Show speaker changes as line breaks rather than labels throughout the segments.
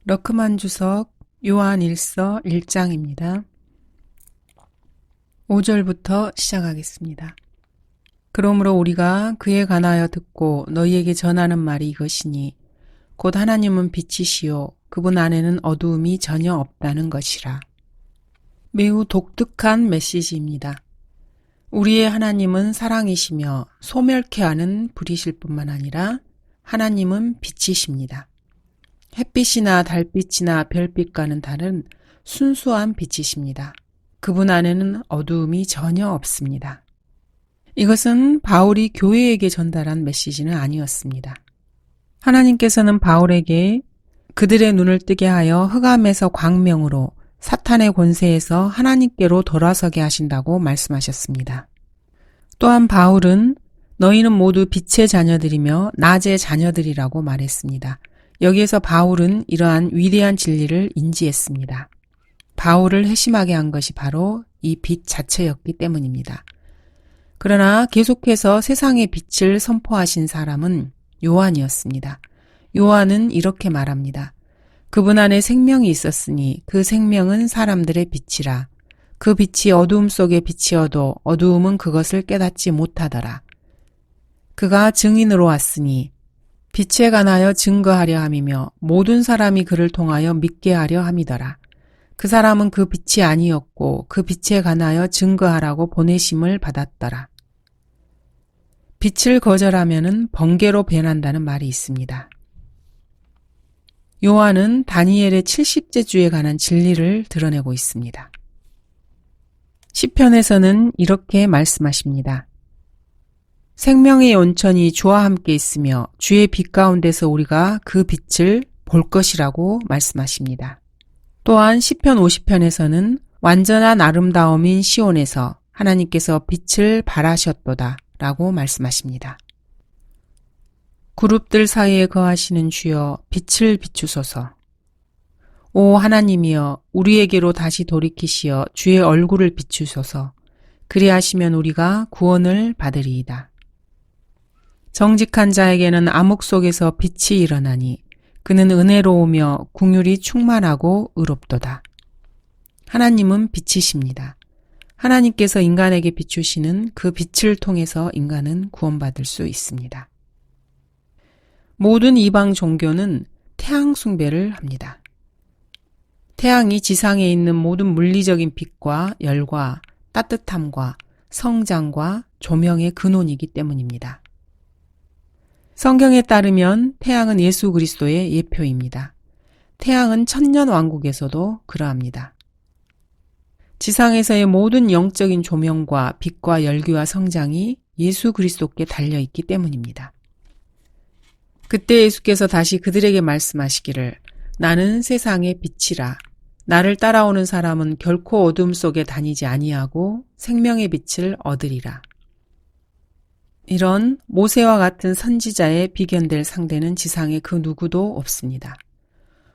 러크만 주석 요한일서 1장입니다. 5절부터 시작하겠습니다. 그러므로 우리가 그에 관하여 듣고 너희에게 전하는 말이 이것이니 곧 하나님은 빛이시요 그분 안에는 어두움이 전혀 없다는 것이라. 매우 독특한 메시지입니다. 우리의 하나님은 사랑이시며 소멸케 하는 불이실 뿐만 아니라 하나님은 빛이십니다. 햇빛이나 달빛이나 별빛과는 다른 순수한 빛이십니다. 그분 안에는 어두움이 전혀 없습니다. 이것은 바울이 교회에게 전달한 메시지는 아니었습니다. 하나님께서는 바울에게 그들의 눈을 뜨게 하여 흑암에서 광명으로 사탄의 권세에서 하나님께로 돌아서게 하신다고 말씀하셨습니다. 또한 바울은 너희는 모두 빛의 자녀들이며 낮의 자녀들이라고 말했습니다. 여기에서 바울은 이러한 위대한 진리를 인지했습니다. 바울을 회심하게 한 것이 바로 이 빛 자체였기 때문입니다. 그러나 계속해서 세상의 빛을 선포하신 사람은 요한이었습니다. 요한은 이렇게 말합니다. 그분 안에 생명이 있었으니 그 생명은 사람들의 빛이라. 그 빛이 어두움 속에 빛이어도 어두움은 그것을 깨닫지 못하더라. 그가 증인으로 왔으니 빛에 관하여 증거하려 함이며 모든 사람이 그를 통하여 믿게 하려 함이더라. 그 사람은 그 빛이 아니었고 그 빛에 관하여 증거하라고 보내심을 받았더라. 빛을 거절하면은 번개로 변한다는 말이 있습니다. 요한은 다니엘의 70째 주에 관한 진리를 드러내고 있습니다. 시편에서는 이렇게 말씀하십니다. 생명의 온천이 주와 함께 있으며 주의 빛 가운데서 우리가 그 빛을 볼 것이라고 말씀하십니다. 또한 시편 50편에서는 완전한 아름다움인 시온에서 하나님께서 빛을 발하셨도다 라고 말씀하십니다. 그룹들 사이에 거하시는 주여 빛을 비추소서. 오 하나님이여 우리에게로 다시 돌이키시어 주의 얼굴을 비추소서. 그리하시면 우리가 구원을 받으리이다. 정직한 자에게는 암흑 속에서 빛이 일어나니 그는 은혜로우며 긍휼이 충만하고 의롭도다. 하나님은 빛이십니다. 하나님께서 인간에게 비추시는 그 빛을 통해서 인간은 구원받을 수 있습니다. 모든 이방 종교는 태양 숭배를 합니다. 태양이 지상에 있는 모든 물리적인 빛과 열과 따뜻함과 성장과 조명의 근원이기 때문입니다. 성경에 따르면 태양은 예수 그리스도의 예표입니다. 태양은 천년 왕국에서도 그러합니다. 지상에서의 모든 영적인 조명과 빛과 열기와 성장이 예수 그리스도께 달려있기 때문입니다. 그때 예수께서 다시 그들에게 말씀하시기를 나는 세상의 빛이라. 나를 따라오는 사람은 결코 어둠 속에 다니지 아니하고 생명의 빛을 얻으리라. 이런 모세와 같은 선지자의 비견될 상대는 지상에 그 누구도 없습니다.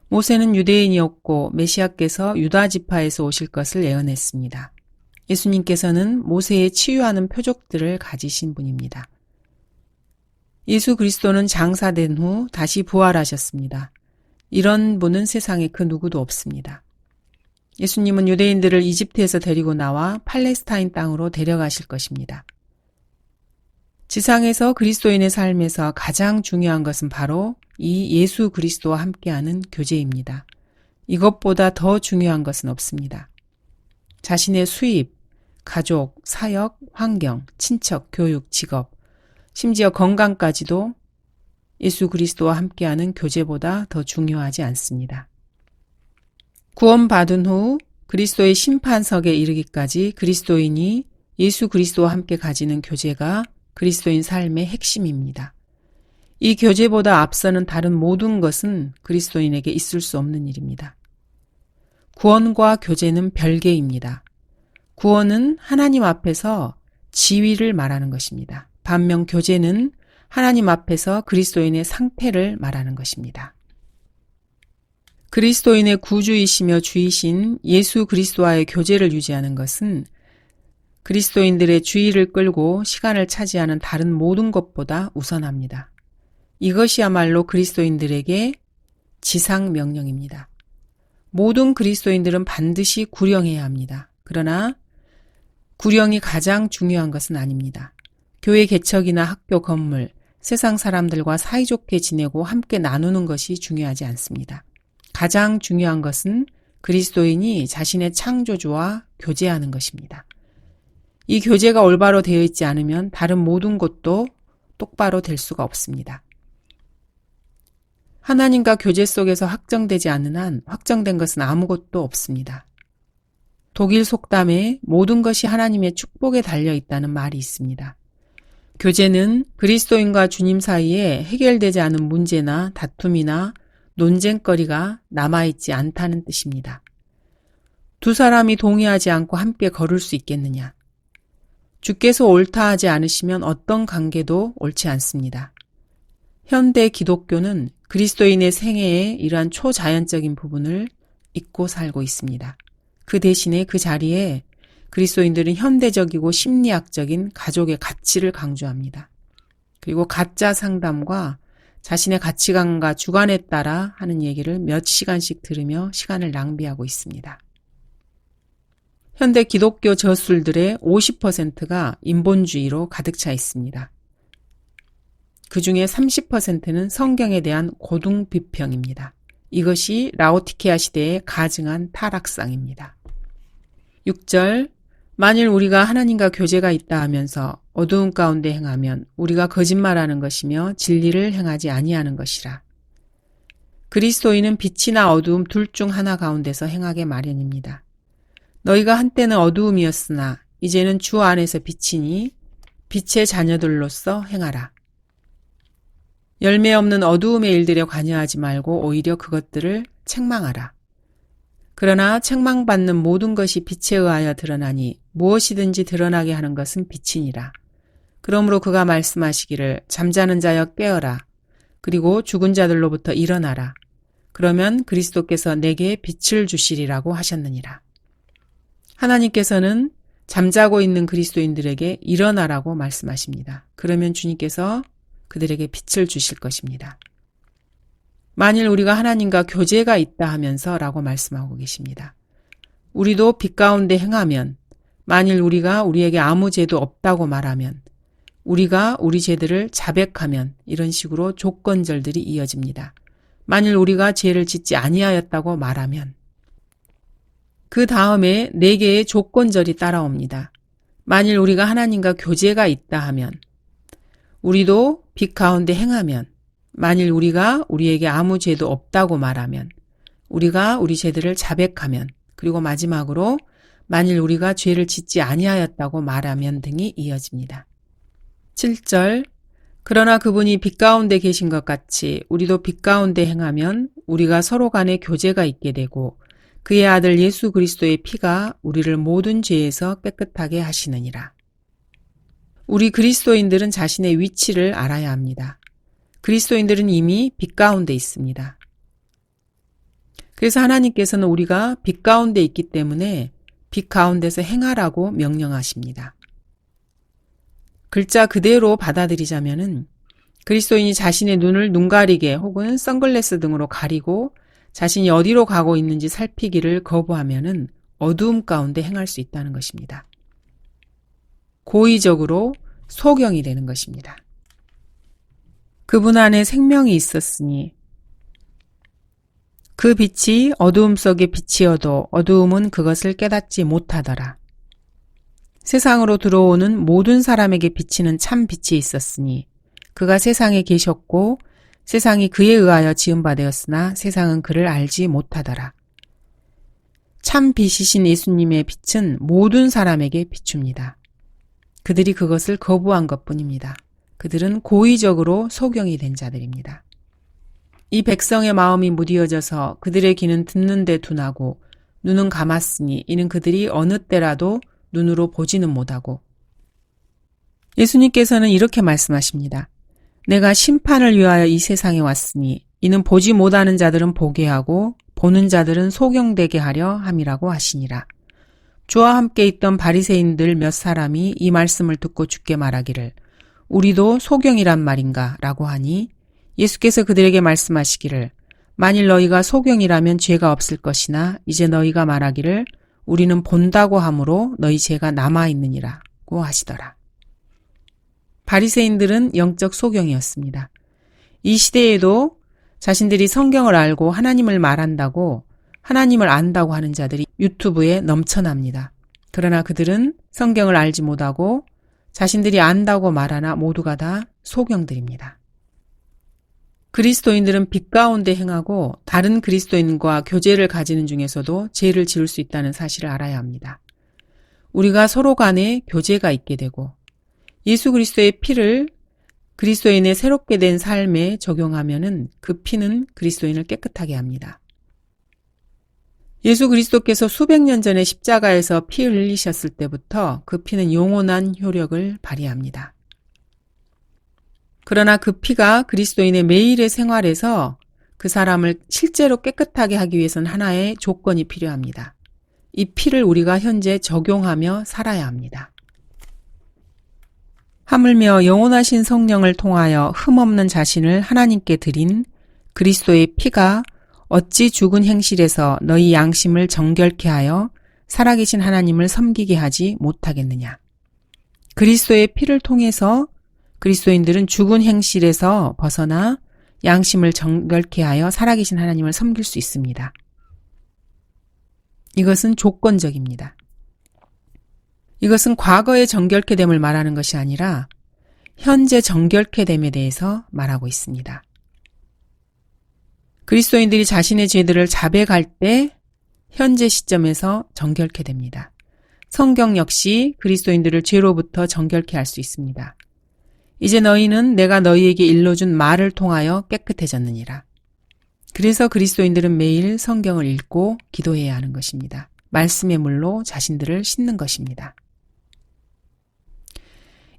모세는 유대인이었고 메시아께서 유다 지파에서 오실 것을 예언했습니다. 예수님께서는 모세의 치유하는 표적들을 가지신 분입니다. 예수 그리스도는 장사된 후 다시 부활하셨습니다. 이런 분은 세상에 그 누구도 없습니다. 예수님은 유대인들을 이집트에서 데리고 나와 팔레스타인 땅으로 데려가실 것입니다. 지상에서 그리스도인의 삶에서 가장 중요한 것은 바로 이 예수 그리스도와 함께하는 교제입니다. 이것보다 더 중요한 것은 없습니다. 자신의 수입, 가족, 사역, 환경, 친척, 교육, 직업, 심지어 건강까지도 예수 그리스도와 함께하는 교제보다 더 중요하지 않습니다. 구원받은 후 그리스도의 심판석에 이르기까지 그리스도인이 예수 그리스도와 함께 가지는 교제가 그리스도인 삶의 핵심입니다. 이 교제보다 앞서는 다른 모든 것은 그리스도인에게 있을 수 없는 일입니다. 구원과 교제는 별개입니다. 구원은 하나님 앞에서 지위를 말하는 것입니다. 반면 교제는 하나님 앞에서 그리스도인의 상태를 말하는 것입니다. 그리스도인의 구주이시며 주이신 예수 그리스도와의 교제를 유지하는 것은 그리스도인들의 주의를 끌고 시간을 차지하는 다른 모든 것보다 우선합니다. 이것이야말로 그리스도인들에게 지상 명령입니다. 모든 그리스도인들은 반드시 구령해야 합니다. 그러나 구령이 가장 중요한 것은 아닙니다. 교회 개척이나 학교 건물, 세상 사람들과 사이좋게 지내고 함께 나누는 것이 중요하지 않습니다. 가장 중요한 것은 그리스도인이 자신의 창조주와 교제하는 것입니다. 이 교제가 올바로 되어 있지 않으면 다른 모든 것도 똑바로 될 수가 없습니다. 하나님과 교제 속에서 확정되지 않는 한 확정된 것은 아무것도 없습니다. 독일 속담에 모든 것이 하나님의 축복에 달려 있다는 말이 있습니다. 교제는 그리스도인과 주님 사이에 해결되지 않은 문제나 다툼이나 논쟁거리가 남아있지 않다는 뜻입니다. 두 사람이 동의하지 않고 함께 걸을 수 있겠느냐? 주께서 옳다 하지 않으시면 어떤 관계도 옳지 않습니다. 현대 기독교는 그리스도인의 생애의 이러한 초자연적인 부분을 잊고 살고 있습니다. 그 대신에 그 자리에 그리스도인들은 현대적이고 심리학적인 가족의 가치를 강조합니다. 그리고 가짜 상담과 자신의 가치관과 주관에 따라 하는 얘기를 몇 시간씩 들으며 시간을 낭비하고 있습니다. 현대 기독교 저술들의 50%가 인본주의로 가득 차 있습니다. 그 중에 30%는 성경에 대한 고등 비평입니다. 이것이 라오디케아 시대의 가증한 타락상입니다. 6절, 만일 우리가 하나님과 교제가 있다 하면서 어두운 가운데 행하면 우리가 거짓말하는 것이며 진리를 행하지 아니하는 것이라. 그리스도인은 빛이나 어두움 둘 중 하나 가운데서 행하게 마련입니다. 너희가 한때는 어두움이었으나 이제는 주 안에서 빛이니 빛의 자녀들로서 행하라. 열매 없는 어두움의 일들에 관여하지 말고 오히려 그것들을 책망하라. 그러나 책망받는 모든 것이 빛에 의하여 드러나니 무엇이든지 드러나게 하는 것은 빛이니라. 그러므로 그가 말씀하시기를 잠자는 자여 깨어라. 그리고 죽은 자들로부터 일어나라. 그러면 그리스도께서 내게 빛을 주시리라고 하셨느니라. 하나님께서는 잠자고 있는 그리스도인들에게 일어나라고 말씀하십니다. 그러면 주님께서 그들에게 빛을 주실 것입니다. 만일 우리가 하나님과 교제가 있다 하면서 라고 말씀하고 계십니다. 우리도 빛 가운데 행하면, 만일 우리가 우리에게 아무 죄도 없다고 말하면, 우리가 우리 죄들을 자백하면 이런 식으로 조건절들이 이어집니다. 만일 우리가 죄를 짓지 아니하였다고 말하면 그 다음에 4개의 조건절이 따라옵니다. 만일 우리가 하나님과 교제가 있다 하면, 우리도 빛 가운데 행하면, 만일 우리가 우리에게 아무 죄도 없다고 말하면, 우리가 우리 죄들을 자백하면, 그리고 마지막으로 만일 우리가 죄를 짓지 아니하였다고 말하면 등이 이어집니다. 7절, 그러나 그분이 빛 가운데 계신 것 같이 우리도 빛 가운데 행하면 우리가 서로 간에 교제가 있게 되고 그의 아들 예수 그리스도의 피가 우리를 모든 죄에서 깨끗하게 하시느니라. 우리 그리스도인들은 자신의 위치를 알아야 합니다. 그리스도인들은 이미 빛 가운데 있습니다. 그래서 하나님께서는 우리가 빛 가운데 있기 때문에 빛 가운데서 행하라고 명령하십니다. 글자 그대로 받아들이자면은 그리스도인이 자신의 눈을 눈 가리개 혹은 선글라스 등으로 가리고 자신이 어디로 가고 있는지 살피기를 거부하면은 어두움 가운데 행할 수 있다는 것입니다. 고의적으로 소경이 되는 것입니다. 그분 안에 생명이 있었으니 그 빛이 어두움 속의 빛이어도 어두움은 그것을 깨닫지 못하더라. 세상으로 들어오는 모든 사람에게 비치는 참 빛이 있었으니 그가 세상에 계셨고 세상이 그에 의하여 지은 바 되었으나 세상은 그를 알지 못하더라. 참 빛이신 예수님의 빛은 모든 사람에게 비춥니다. 그들이 그것을 거부한 것뿐입니다. 그들은 고의적으로 소경이 된 자들입니다. 이 백성의 마음이 무디어져서 그들의 귀는 듣는 데 둔하고 눈은 감았으니 이는 그들이 어느 때라도 눈으로 보지는 못하고. 예수님께서는 이렇게 말씀하십니다. 내가 심판을 위하여 이 세상에 왔으니 이는 보지 못하는 자들은 보게 하고 보는 자들은 소경되게 하려 함이라고 하시니라. 주와 함께 있던 바리새인들 몇 사람이 이 말씀을 듣고 주께 말하기를 우리도 소경이란 말인가 라고 하니 예수께서 그들에게 말씀하시기를 만일 너희가 소경이라면 죄가 없을 것이나 이제 너희가 말하기를 우리는 본다고 하므로 너희 죄가 남아있느니라고 하시더라. 바리새인들은 영적 소경이었습니다. 이 시대에도 자신들이 성경을 알고 하나님을 말한다고 하나님을 안다고 하는 자들이 유튜브에 넘쳐납니다. 그러나 그들은 성경을 알지 못하고 자신들이 안다고 말하나 모두가 다 소경들입니다. 그리스도인들은 빛 가운데 행하고 다른 그리스도인과 교제를 가지는 중에서도 죄를 지을 수 있다는 사실을 알아야 합니다. 우리가 서로 간에 교제가 있게 되고 예수 그리스도의 피를 그리스도인의 새롭게 된 삶에 적용하면은 그 피는 그리스도인을 깨끗하게 합니다. 예수 그리스도께서 수백 년 전에 십자가에서 피 흘리셨을 때부터 그 피는 영원한 효력을 발휘합니다. 그러나 그 피가 그리스도인의 매일의 생활에서 그 사람을 실제로 깨끗하게 하기 위해서는 하나의 조건이 필요합니다. 이 피를 우리가 현재 적용하며 살아야 합니다. 하물며 영원하신 성령을 통하여 흠없는 자신을 하나님께 드린 그리스도의 피가 어찌 죽은 행실에서 너희 양심을 정결케 하여 살아계신 하나님을 섬기게 하지 못하겠느냐. 그리스도의 피를 통해서 그리스도인들은 죽은 행실에서 벗어나 양심을 정결케 하여 살아계신 하나님을 섬길 수 있습니다. 이것은 조건적입니다. 이것은 과거의 정결케 됨을 말하는 것이 아니라 현재 정결케 됨에 대해서 말하고 있습니다. 그리스도인들이 자신의 죄들을 자백할 때 현재 시점에서 정결케 됩니다. 성경 역시 그리스도인들을 죄로부터 정결케 할 수 있습니다. 이제 너희는 내가 너희에게 일러준 말을 통하여 깨끗해졌느니라. 그래서 그리스도인들은 매일 성경을 읽고 기도해야 하는 것입니다. 말씀의 물로 자신들을 씻는 것입니다.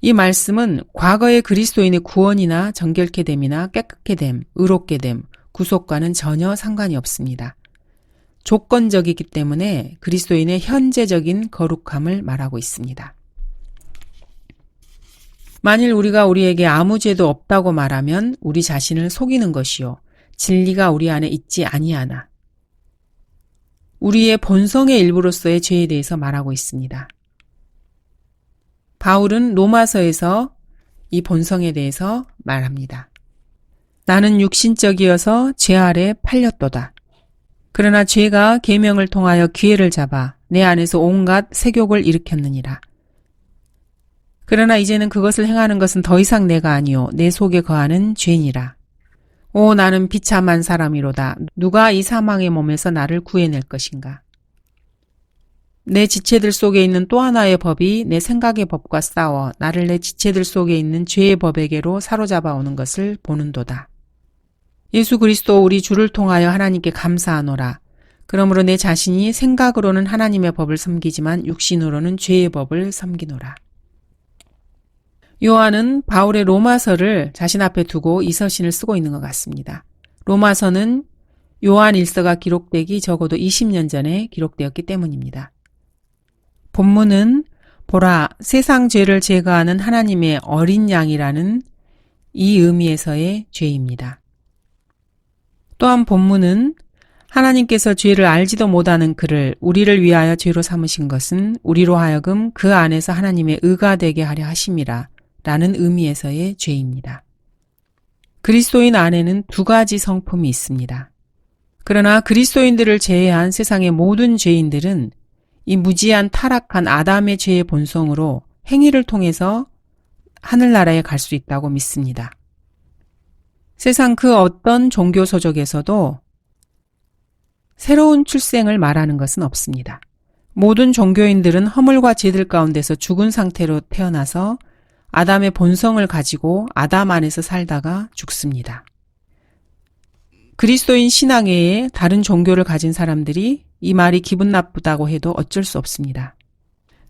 이 말씀은 과거의 그리스도인의 구원이나 정결케 됨이나 깨끗게 됨, 의롭게 됨, 구속과는 전혀 상관이 없습니다. 조건적이기 때문에 그리스도인의 현재적인 거룩함을 말하고 있습니다. 만일 우리가 우리에게 아무 죄도 없다고 말하면 우리 자신을 속이는 것이요 진리가 우리 안에 있지 아니하나. 우리의 본성의 일부로서의 죄에 대해서 말하고 있습니다. 바울은 로마서에서 이 본성에 대해서 말합니다. 나는 육신적이어서 죄 아래 팔렸도다. 그러나 죄가 계명을 통하여 기회를 잡아 내 안에서 온갖 세욕을 일으켰느니라. 그러나 이제는 그것을 행하는 것은 더 이상 내가 아니요 내 속에 거하는 죄니라. 오 나는 비참한 사람이로다. 누가 이 사망의 몸에서 나를 구해낼 것인가. 내 지체들 속에 있는 또 하나의 법이 내 생각의 법과 싸워 나를 내 지체들 속에 있는 죄의 법에게로 사로잡아 오는 것을 보는도다. 예수 그리스도 우리 주를 통하여 하나님께 감사하노라. 그러므로 내 자신이 생각으로는 하나님의 법을 섬기지만 육신으로는 죄의 법을 섬기노라. 요한은 바울의 로마서를 자신 앞에 두고 이 서신을 쓰고 있는 것 같습니다. 로마서는 요한 일서가 기록되기 적어도 20년 전에 기록되었기 때문입니다. 본문은 보라 세상 죄를 제거하는 하나님의 어린 양이라는 이 의미에서의 죄입니다. 또한 본문은 하나님께서 죄를 알지도 못하는 그를 우리를 위하여 죄로 삼으신 것은 우리로 하여금 그 안에서 하나님의 의가 되게 하려 하심이라 라는 의미에서의 죄입니다. 그리스도인 안에는 두 가지 성품이 있습니다. 그러나 그리스도인들을 제외한 세상의 모든 죄인들은 이 무지한 타락한 아담의 죄의 본성으로 행위를 통해서 하늘나라에 갈 수 있다고 믿습니다. 세상 그 어떤 종교 소속에서도 새로운 출생을 말하는 것은 없습니다. 모든 종교인들은 허물과 죄들 가운데서 죽은 상태로 태어나서 아담의 본성을 가지고 아담 안에서 살다가 죽습니다. 그리스도인 신앙 외에 다른 종교를 가진 사람들이 이 말이 기분 나쁘다고 해도 어쩔 수 없습니다.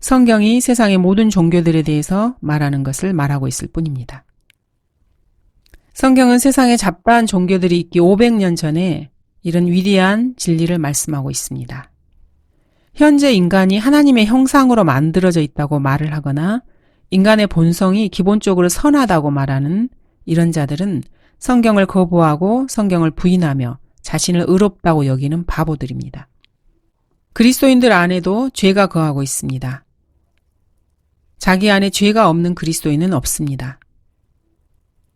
성경이 세상의 모든 종교들에 대해서 말하는 것을 말하고 있을 뿐입니다. 성경은 세상에 잡다한 종교들이 있기 500년 전에 이런 위대한 진리를 말씀하고 있습니다. 현재 인간이 하나님의 형상으로 만들어져 있다고 말을 하거나 인간의 본성이 기본적으로 선하다고 말하는 이런 자들은 성경을 거부하고 성경을 부인하며 자신을 의롭다고 여기는 바보들입니다. 그리스도인들 안에도 죄가 거하고 있습니다. 자기 안에 죄가 없는 그리스도인은 없습니다.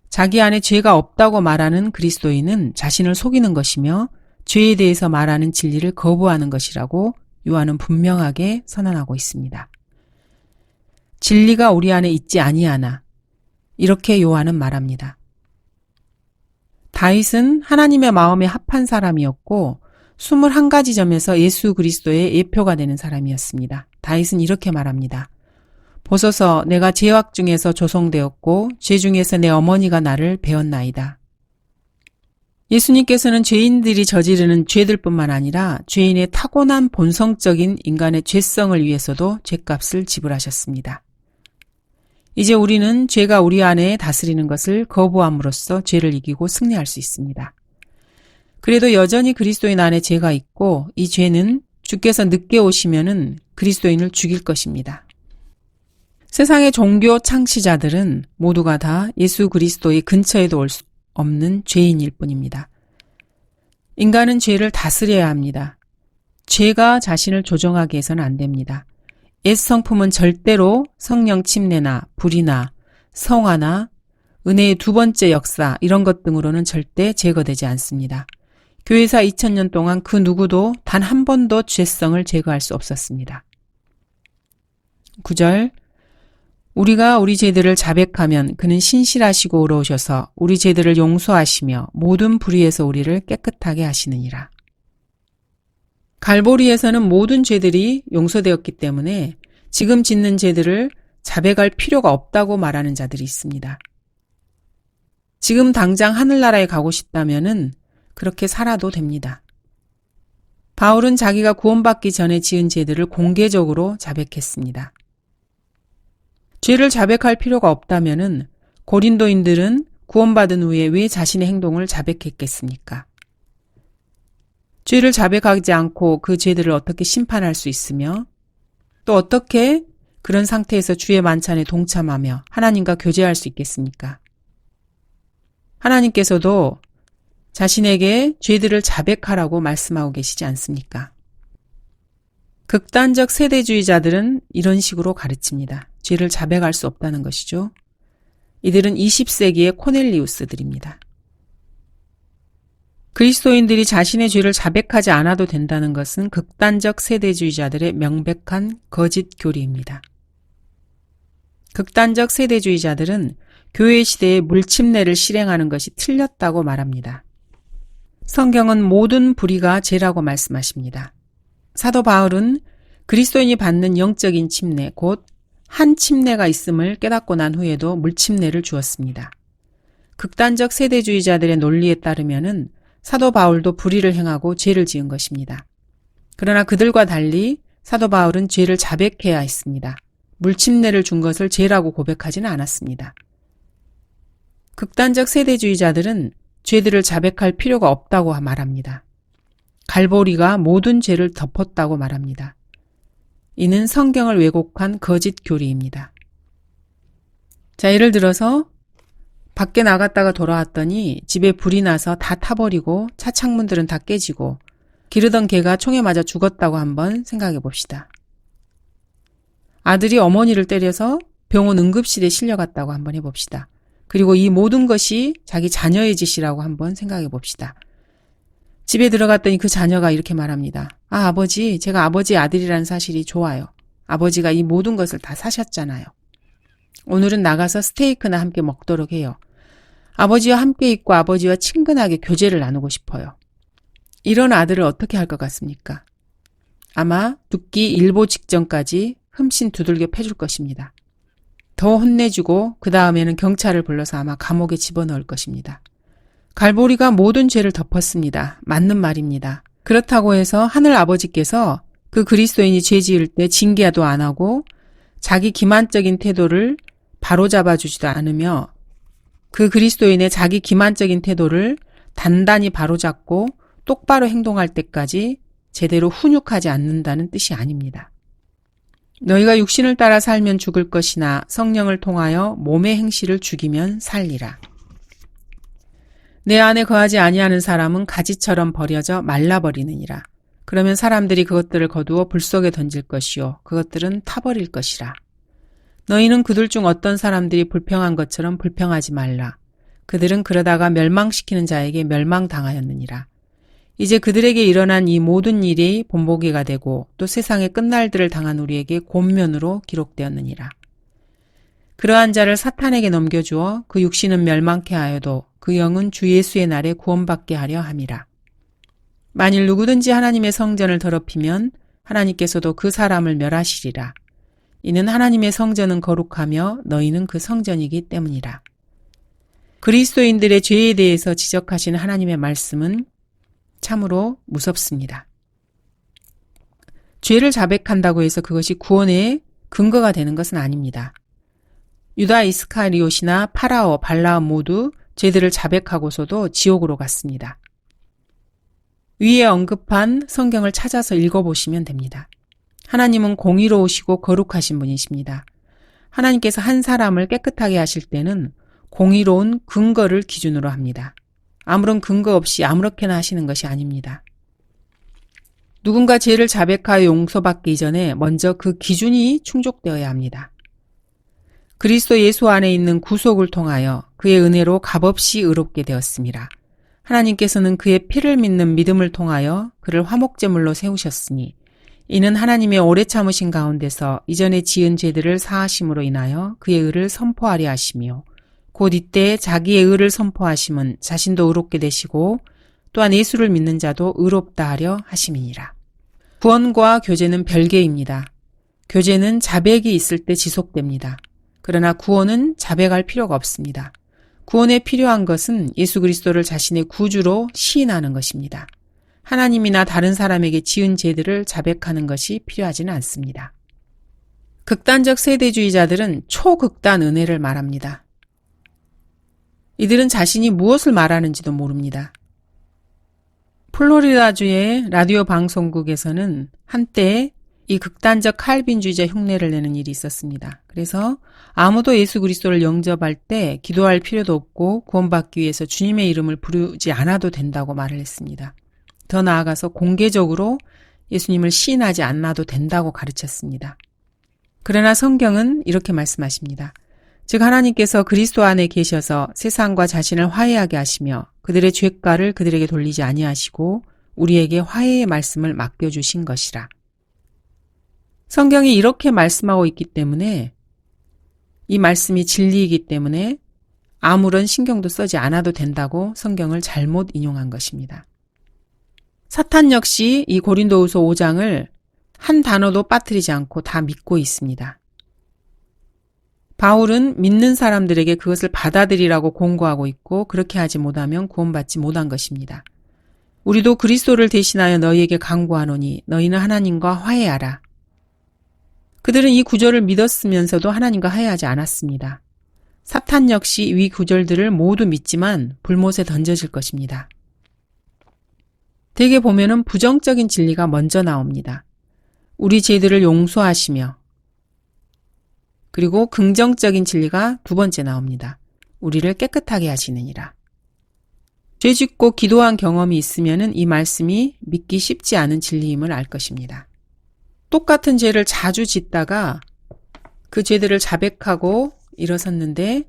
자기 안에 죄가 없다고 말하는 그리스도인은 자신을 속이는 것이며 죄에 대해서 말하는 진리를 거부하는 것이라고 요한은 분명하게 선언하고 있습니다. 진리가 우리 안에 있지 아니하나 이렇게 요한은 말합니다. 다윗은 하나님의 마음에 합한 사람이었고 21가지 점에서 예수 그리스도의 예표가 되는 사람이었습니다. 다윗은 이렇게 말합니다. 보소서 내가 죄악 중에서 조성되었고 죄 중에서 내 어머니가 나를 배웠나이다. 예수님께서는 죄인들이 저지르는 죄들뿐만 아니라 죄인의 타고난 본성적인 인간의 죄성을 위해서도 죄값을 지불하셨습니다. 이제 우리는 죄가 우리 안에 다스리는 것을 거부함으로써 죄를 이기고 승리할 수 있습니다. 그래도 여전히 그리스도인 안에 죄가 있고 이 죄는 주께서 늦게 오시면은 그리스도인을 죽일 것입니다. 세상의 종교 창시자들은 모두가 다 예수 그리스도의 근처에도 올 수 없는 죄인일 뿐입니다. 인간은 죄를 다스려야 합니다. 죄가 자신을 조정하게 해서는 안 됩니다. 옛 성품은 절대로 성령 침례나 불이나 성화나 은혜의 두 번째 역사 이런 것 등으로는 절대 제거되지 않습니다. 교회사 2000년 동안 그 누구도 단 한 번도 죄성을 제거할 수 없었습니다. 9절 우리가 우리 죄들을 자백하면 그는 신실하시고 의로우셔서 우리 죄들을 용서하시며 모든 불의에서 우리를 깨끗하게 하시느니라. 갈보리에서는 모든 죄들이 용서되었기 때문에 지금 짓는 죄들을 자백할 필요가 없다고 말하는 자들이 있습니다. 지금 당장 하늘나라에 가고 싶다면은 그렇게 살아도 됩니다. 바울은 자기가 구원받기 전에 지은 죄들을 공개적으로 자백했습니다. 죄를 자백할 필요가 없다면은 고린도인들은 구원받은 후에 왜 자신의 행동을 자백했겠습니까? 죄를 자백하지 않고 그 죄들을 어떻게 심판할 수 있으며 또 어떻게 그런 상태에서 주의 만찬에 동참하며 하나님과 교제할 수 있겠습니까? 하나님께서도 자신에게 죄들을 자백하라고 말씀하고 계시지 않습니까? 극단적 세대주의자들은 이런 식으로 가르칩니다. 죄를 자백할 수 없다는 것이죠. 이들은 20세기의 코넬리우스들입니다. 그리스도인들이 자신의 죄를 자백하지 않아도 된다는 것은 극단적 세대주의자들의 명백한 거짓 교리입니다. 극단적 세대주의자들은 교회 시대의 물침례를 실행하는 것이 틀렸다고 말합니다. 성경은 모든 불의가 죄라고 말씀하십니다. 사도 바울은 그리스도인이 받는 영적인 침례, 곧 한 침례가 있음을 깨닫고 난 후에도 물침례를 주었습니다. 극단적 세대주의자들의 논리에 따르면은 사도 바울도 불의를 행하고 죄를 지은 것입니다. 그러나 그들과 달리 사도 바울은 죄를 자백해야 했습니다. 물침례를 준 것을 죄라고 고백하지는 않았습니다. 극단적 세대주의자들은 죄들을 자백할 필요가 없다고 말합니다. 갈보리가 모든 죄를 덮었다고 말합니다. 이는 성경을 왜곡한 거짓 교리입니다. 자, 예를 들어서 밖에 나갔다가 돌아왔더니 집에 불이 나서 다 타버리고 차 창문들은 다 깨지고 기르던 개가 총에 맞아 죽었다고 한번 생각해 봅시다. 아들이 어머니를 때려서 병원 응급실에 실려갔다고 한번 해봅시다. 그리고 이 모든 것이 자기 자녀의 짓이라고 한번 생각해 봅시다. 집에 들어갔더니 그 자녀가 이렇게 말합니다. 아, 아버지, 제가 아버지의 아들이라는 사실이 좋아요. 아버지가 이 모든 것을 다 사셨잖아요. 오늘은 나가서 스테이크나 함께 먹도록 해요. 아버지와 함께 있고 아버지와 친근하게 교제를 나누고 싶어요. 이런 아들을 어떻게 할 것 같습니까? 아마 죽기 일보 직전까지 흠씬 두들겨 패줄 것입니다. 더 혼내주고 그 다음에는 경찰을 불러서 아마 감옥에 집어넣을 것입니다. 갈보리가 모든 죄를 덮었습니다. 맞는 말입니다. 그렇다고 해서 하늘 아버지께서 그 그리스도인이 죄 지을 때 징계도 안 하고 자기 기만적인 태도를 바로잡아 주지도 않으며 그 그리스도인의 자기 기만적인 태도를 단단히 바로잡고 똑바로 행동할 때까지 제대로 훈육하지 않는다는 뜻이 아닙니다. 너희가 육신을 따라 살면 죽을 것이나 성령을 통하여 몸의 행실을 죽이면 살리라. 내 안에 거하지 아니하는 사람은 가지처럼 버려져 말라버리느니라. 그러면 사람들이 그것들을 거두어 불 속에 던질 것이요 그것들은 타버릴 것이라. 너희는 그들 중 어떤 사람들이 불평한 것처럼 불평하지 말라. 그들은 그러다가 멸망시키는 자에게 멸망당하였느니라. 이제 그들에게 일어난 이 모든 일이 본보기가 되고 또 세상의 끝날들을 당한 우리에게 권면으로 기록되었느니라. 그러한 자를 사탄에게 넘겨주어 그 육신은 멸망케 하여도 그 영은 주 예수의 날에 구원받게 하려 함이라. 만일 누구든지 하나님의 성전을 더럽히면 하나님께서도 그 사람을 멸하시리라. 이는 하나님의 성전은 거룩하며 너희는 그 성전이기 때문이라. 그리스도인들의 죄에 대해서 지적하신 하나님의 말씀은 참으로 무섭습니다. 죄를 자백한다고 해서 그것이 구원의 근거가 되는 것은 아닙니다. 유다 이스카리옷이나 파라오, 발라암 모두 죄들을 자백하고서도 지옥으로 갔습니다. 위에 언급한 성경을 찾아서 읽어보시면 됩니다. 하나님은 공의로우시고 거룩하신 분이십니다. 하나님께서 한 사람을 깨끗하게 하실 때는 공의로운 근거를 기준으로 합니다. 아무런 근거 없이 아무렇게나 하시는 것이 아닙니다. 누군가 죄를 자백하여 용서받기 이전에 먼저 그 기준이 충족되어야 합니다. 그리스도 예수 안에 있는 구속을 통하여 그의 은혜로 값없이 의롭게 되었습니다. 하나님께서는 그의 피를 믿는 믿음을 통하여 그를 화목제물로 세우셨으니 이는 하나님의 오래 참으신 가운데서 이전에 지은 죄들을 사하심으로 인하여 그의 의를 선포하려 하시며 곧 이때 자기의 의를 선포하심은 자신도 의롭게 되시고 또한 예수를 믿는 자도 의롭다 하려 하심이니라. 구원과 교제는 별개입니다. 교제는 자백이 있을 때 지속됩니다. 그러나 구원은 자백할 필요가 없습니다. 구원에 필요한 것은 예수 그리스도를 자신의 구주로 시인하는 것입니다. 하나님이나 다른 사람에게 지은 죄들을 자백하는 것이 필요하지는 않습니다. 극단적 세대주의자들은 초극단 은혜를 말합니다. 이들은 자신이 무엇을 말하는지도 모릅니다. 플로리다주의 라디오 방송국에서는 한때 이 극단적 칼빈주의자 흉내를 내는 일이 있었습니다. 그래서 아무도 예수 그리스도를 영접할 때 기도할 필요도 없고 구원받기 위해서 주님의 이름을 부르지 않아도 된다고 말을 했습니다. 더 나아가서 공개적으로 예수님을 시인하지 않아도 된다고 가르쳤습니다. 그러나 성경은 이렇게 말씀하십니다. 즉 하나님께서 그리스도 안에 계셔서 세상과 자신을 화해하게 하시며 그들의 죄가를 그들에게 돌리지 아니하시고 우리에게 화해의 말씀을 맡겨주신 것이라. 성경이 이렇게 말씀하고 있기 때문에 이 말씀이 진리이기 때문에 아무런 신경도 쓰지 않아도 된다고 성경을 잘못 인용한 것입니다. 사탄 역시 이 고린도후서 5장을 한 단어도 빠뜨리지 않고 다 믿고 있습니다. 바울은 믿는 사람들에게 그것을 받아들이라고 공고하고 있고 그렇게 하지 못하면 구원받지 못한 것입니다. 우리도 그리스도를 대신하여 너희에게 강구하노니 너희는 하나님과 화해하라. 그들은 이 구절을 믿었으면서도 하나님과 화해하지 않았습니다. 사탄 역시 위 구절들을 모두 믿지만 불못에 던져질 것입니다. 대개 보면은 부정적인 진리가 먼저 나옵니다. 우리 죄들을 용서하시며 그리고 긍정적인 진리가 두 번째 나옵니다. 우리를 깨끗하게 하시느니라. 죄 짓고 기도한 경험이 있으면은 이 말씀이 믿기 쉽지 않은 진리임을 알 것입니다. 똑같은 죄를 자주 짓다가 그 죄들을 자백하고 일어섰는데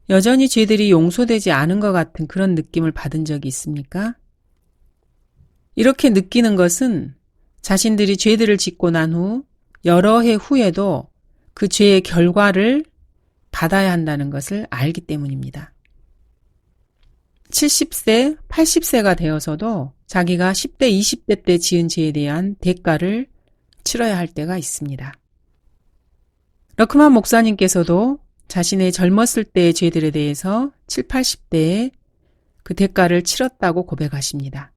여전히 죄들이 용서되지 않은 것 같은 그런 느낌을 받은 적이 있습니까? 이렇게 느끼는 것은 자신들이 죄들을 짓고 난 후 여러 해 후에도 그 죄의 결과를 받아야 한다는 것을 알기 때문입니다. 70세, 80세가 되어서도 자기가 10대, 20대 때 지은 죄에 대한 대가를 치러야 할 때가 있습니다. 러크만 목사님께서도 자신의 젊었을 때의 죄들에 대해서 7, 80대에 그 대가를 치렀다고 고백하십니다.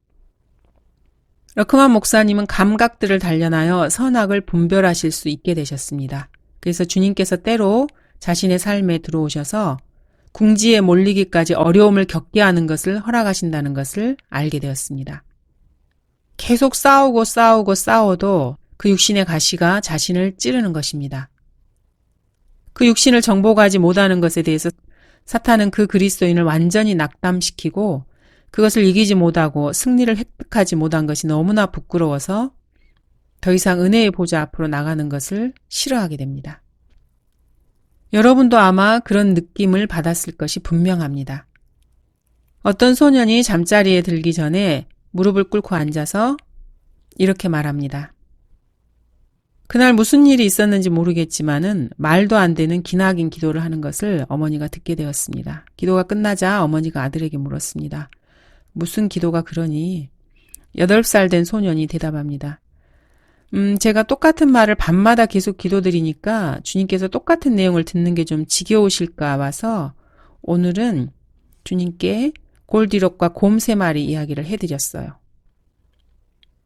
러크만 목사님은 감각들을 단련하여 선악을 분별하실 수 있게 되셨습니다. 그래서 주님께서 때로 자신의 삶에 들어오셔서 궁지에 몰리기까지 어려움을 겪게 하는 것을 허락하신다는 것을 알게 되었습니다. 계속 싸워도 그 육신의 가시가 자신을 찌르는 것입니다. 그 육신을 정복하지 못하는 것에 대해서 사탄은 그 그리스도인을 완전히 낙담시키고 그것을 이기지 못하고 승리를 획득하지 못한 것이 너무나 부끄러워서 더 이상 은혜의 보좌 앞으로 나가는 것을 싫어하게 됩니다. 여러분도 아마 그런 느낌을 받았을 것이 분명합니다. 어떤 소년이 잠자리에 들기 전에 무릎을 꿇고 앉아서 이렇게 말합니다. 그날 무슨 일이 있었는지 모르겠지만은 말도 안 되는 기나긴 기도를 하는 것을 어머니가 듣게 되었습니다. 기도가 끝나자 어머니가 아들에게 물었습니다. 무슨 기도가 그러니? 8살 된 소년이 대답합니다. 제가 똑같은 말을 밤마다 계속 기도드리니까 주님께서 똑같은 내용을 듣는 게 좀 지겨우실까 봐서 오늘은 주님께 골디록과 곰 3마리 이야기를 해드렸어요.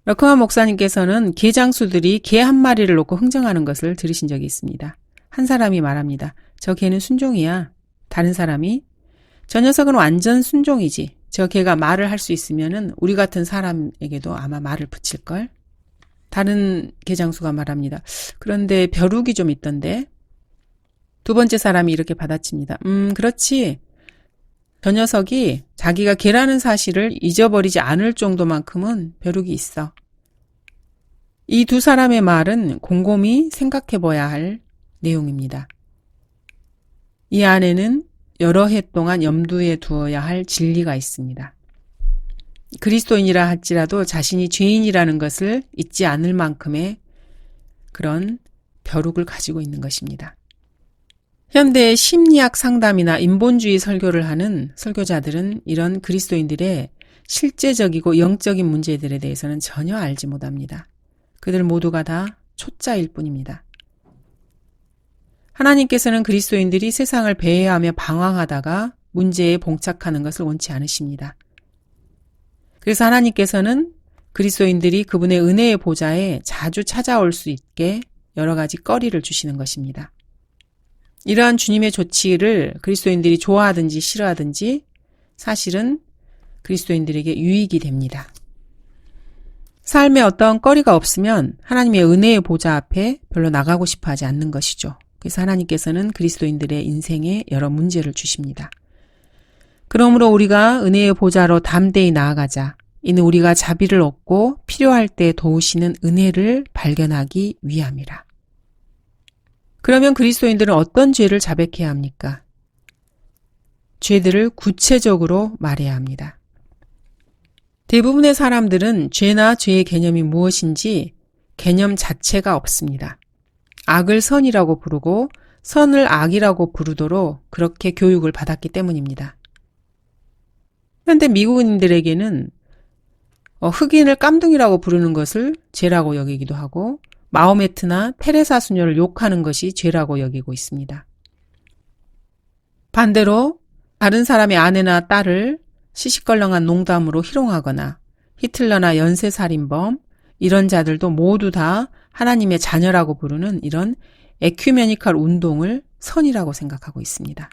러크만 목사님께서는 개 장수들이 개 1마리를 놓고 흥정하는 것을 들으신 적이 있습니다. 한 사람이 말합니다. 저 개는 순종이야. 다른 사람이 저 녀석은 완전 순종이지. 저 개가 말을 할 수 있으면은 우리 같은 사람에게도 아마 말을 붙일걸. 다른 개 장수가 말합니다. 그런데 벼룩이 좀 있던데. 두 번째 사람이 이렇게 받아칩니다. 그렇지. 저 녀석이 자기가 개라는 사실을 잊어버리지 않을 정도만큼은 벼룩이 있어. 이 두 사람의 말은 곰곰이 생각해 봐야 할 내용입니다. 이 안에는 여러 해 동안 염두에 두어야 할 진리가 있습니다. 그리스도인이라 할지라도 자신이 죄인이라는 것을 잊지 않을 만큼의 그런 벼룩을 가지고 있는 것입니다. 현대의 심리학 상담이나 인본주의 설교를 하는 설교자들은 이런 그리스도인들의 실제적이고 영적인 문제들에 대해서는 전혀 알지 못합니다. 그들 모두가 다 초짜일 뿐입니다. 하나님께서는 그리스도인들이 세상을 배회하며 방황하다가 문제에 봉착하는 것을 원치 않으십니다. 그래서 하나님께서는 그리스도인들이 그분의 은혜의 보좌에 자주 찾아올 수 있게 여러 가지 거리를 주시는 것입니다. 이러한 주님의 조치를 그리스도인들이 좋아하든지 싫어하든지 사실은 그리스도인들에게 유익이 됩니다. 삶에 어떤 거리가 없으면 하나님의 은혜의 보좌 앞에 별로 나가고 싶어 하지 않는 것이죠. 그래서 하나님께서는 그리스도인들의 인생에 여러 문제를 주십니다. 그러므로 우리가 은혜의 보좌로 담대히 나아가자. 이는 우리가 자비를 얻고 필요할 때 도우시는 은혜를 발견하기 위함이라. 그러면 그리스도인들은 어떤 죄를 자백해야 합니까? 죄들을 구체적으로 말해야 합니다. 대부분의 사람들은 죄나 죄의 개념이 무엇인지 개념 자체가 없습니다. 악을 선이라고 부르고 선을 악이라고 부르도록 그렇게 교육을 받았기 때문입니다. 그런데 미국인들에게는 흑인을 깜둥이라고 부르는 것을 죄라고 여기기도 하고 마호메트나 테레사 수녀를 욕하는 것이 죄라고 여기고 있습니다. 반대로 다른 사람의 아내나 딸을 시시껄렁한 농담으로 희롱하거나 히틀러나 연쇄살인범 이런 자들도 모두 다 하나님의 자녀라고 부르는 이런 에큐메니컬 운동을 선이라고 생각하고 있습니다.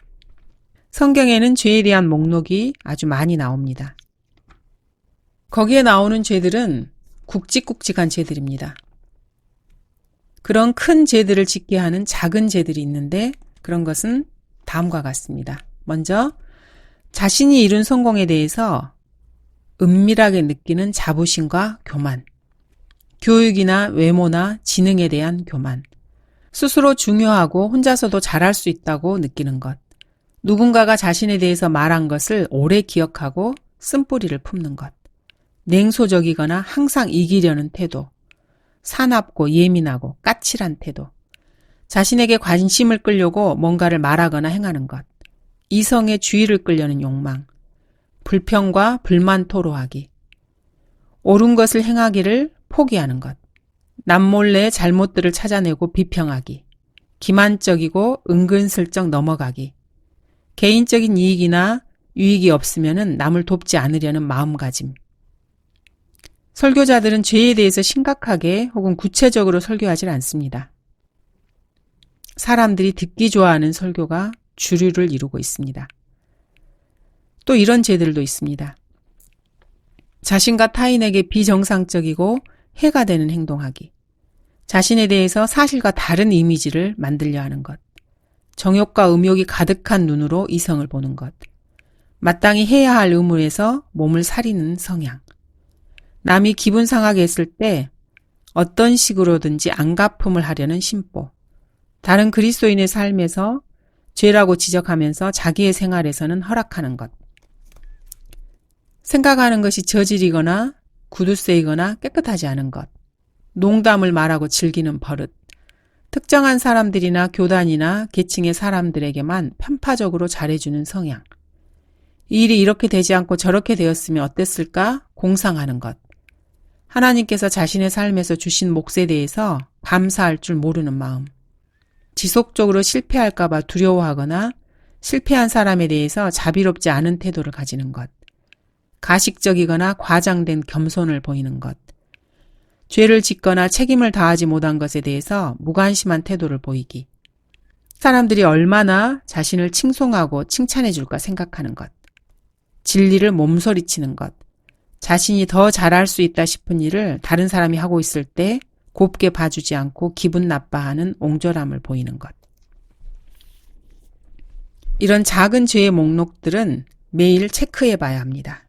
성경에는 죄에 대한 목록이 아주 많이 나옵니다. 거기에 나오는 죄들은 굵직굵직한 죄들입니다. 그런 큰 죄들을 짓게 하는 작은 죄들이 있는데 그런 것은 다음과 같습니다. 먼저 자신이 이룬 성공에 대해서 은밀하게 느끼는 자부심과 교만, 교육이나 외모나 지능에 대한 교만, 스스로 중요하고 혼자서도 잘할 수 있다고 느끼는 것, 누군가가 자신에 대해서 말한 것을 오래 기억하고 쓴뿌리를 품는 것, 냉소적이거나 항상 이기려는 태도, 사납고 예민하고 까칠한 태도, 자신에게 관심을 끌려고 뭔가를 말하거나 행하는 것, 이성의 주의를 끌려는 욕망, 불평과 불만 토로하기, 옳은 것을 행하기를 포기하는 것, 남몰래 잘못들을 찾아내고 비평하기, 기만적이고 은근슬쩍 넘어가기, 개인적인 이익이나 유익이 없으면 남을 돕지 않으려는 마음가짐. 설교자들은 죄에 대해서 심각하게 혹은 구체적으로 설교하지 않습니다. 사람들이 듣기 좋아하는 설교가 주류를 이루고 있습니다. 또 이런 죄들도 있습니다. 자신과 타인에게 비정상적이고 해가 되는 행동하기, 자신에 대해서 사실과 다른 이미지를 만들려 하는 것, 정욕과 음욕이 가득한 눈으로 이성을 보는 것. 마땅히 해야 할 의무에서 몸을 사리는 성향. 남이 기분 상하게 했을 때 어떤 식으로든지 안갚음을 하려는 심보. 다른 그리스도인의 삶에서 죄라고 지적하면서 자기의 생활에서는 허락하는 것. 생각하는 것이 저질이거나 구두쇠이거나 깨끗하지 않은 것. 농담을 말하고 즐기는 버릇. 특정한 사람들이나 교단이나 계층의 사람들에게만 편파적으로 잘해주는 성향. 이 일이 이렇게 되지 않고 저렇게 되었으면 어땠을까 공상하는 것. 하나님께서 자신의 삶에서 주신 몫에 대해서 감사할 줄 모르는 마음. 지속적으로 실패할까 봐 두려워하거나 실패한 사람에 대해서 자비롭지 않은 태도를 가지는 것. 가식적이거나 과장된 겸손을 보이는 것. 죄를 짓거나 책임을 다하지 못한 것에 대해서 무관심한 태도를 보이기. 사람들이 얼마나 자신을 칭송하고 칭찬해 줄까 생각하는 것. 진리를 몸소리치는 것. 자신이 더 잘할 수 있다 싶은 일을 다른 사람이 하고 있을 때 곱게 봐주지 않고 기분 나빠하는 옹졸함을 보이는 것. 이런 작은 죄의 목록들은 매일 체크해 봐야 합니다.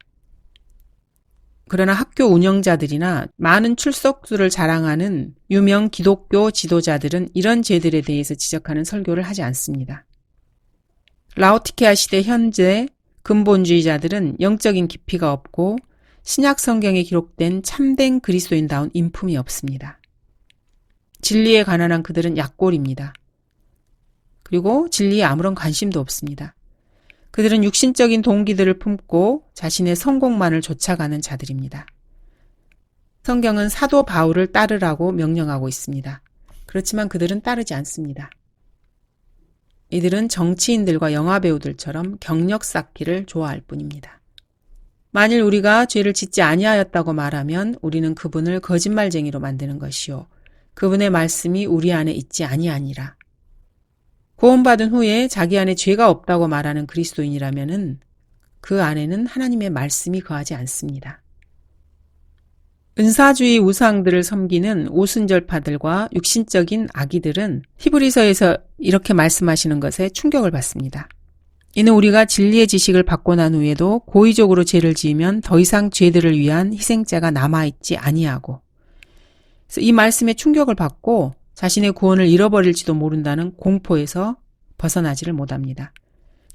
그러나 학교 운영자들이나 많은 출석수를 자랑하는 유명 기독교 지도자들은 이런 죄들에 대해서 지적하는 설교를 하지 않습니다. 라오디케아 시대 현재 근본주의자들은 영적인 깊이가 없고 신약 성경에 기록된 참된 그리스도인다운 인품이 없습니다. 진리에 가난한 그들은 약골입니다. 그리고 진리에 아무런 관심도 없습니다. 그들은 육신적인 동기들을 품고 자신의 성공만을 쫓아가는 자들입니다. 성경은 사도 바울을 따르라고 명령하고 있습니다. 그렇지만 그들은 따르지 않습니다. 이들은 정치인들과 영화배우들처럼 경력 쌓기를 좋아할 뿐입니다. 만일 우리가 죄를 짓지 아니하였다고 말하면 우리는 그분을 거짓말쟁이로 만드는 것이요 그분의 말씀이 우리 안에 있지 아니하니라. 구원받은 후에 자기 안에 죄가 없다고 말하는 그리스도인이라면은 그 안에는 하나님의 말씀이 거하지 않습니다. 은사주의 우상들을 섬기는 오순절파들과 육신적인 악이들은 히브리서에서 이렇게 말씀하시는 것에 충격을 받습니다. 이는 우리가 진리의 지식을 받고 난 후에도 고의적으로 죄를 지으면 더 이상 죄들을 위한 희생자가 남아있지 아니하고, 그래서 이 말씀에 충격을 받고 자신의 구원을 잃어버릴지도 모른다는 공포에서 벗어나지를 못합니다.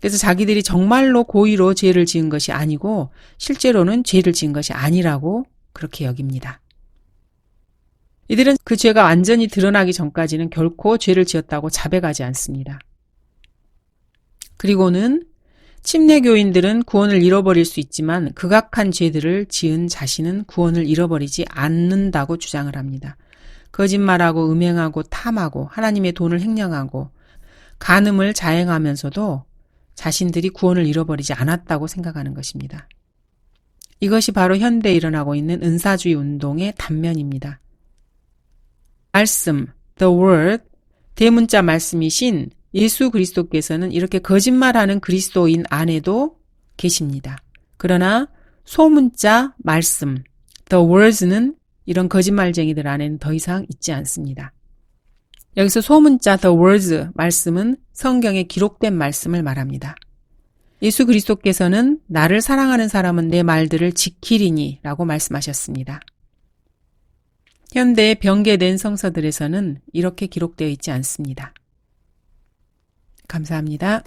그래서 자기들이 정말로 고의로 죄를 지은 것이 아니고 실제로는 죄를 지은 것이 아니라고 그렇게 여깁니다. 이들은 그 죄가 완전히 드러나기 전까지는 결코 죄를 지었다고 자백하지 않습니다. 그리고는 침례교인들은 구원을 잃어버릴 수 있지만 극악한 죄들을 지은 자신은 구원을 잃어버리지 않는다고 주장을 합니다. 거짓말하고 음행하고 탐하고 하나님의 돈을 횡령하고 간음을 자행하면서도 자신들이 구원을 잃어버리지 않았다고 생각하는 것입니다. 이것이 바로 현대에 일어나고 있는 은사주의 운동의 단면입니다. 말씀, the word, 대문자 말씀이신 예수 그리스도께서는 이렇게 거짓말하는 그리스도인 안에도 계십니다. 그러나 소문자 말씀, the words는 이런 거짓말쟁이들 안에는 더 이상 있지 않습니다. 여기서 소문자 the words 말씀은 성경에 기록된 말씀을 말합니다. 예수 그리스도께서는 나를 사랑하는 사람은 내 말들을 지키리니 라고 말씀하셨습니다. 현대의 변개된 성서들에서는 이렇게 기록되어 있지 않습니다. 감사합니다.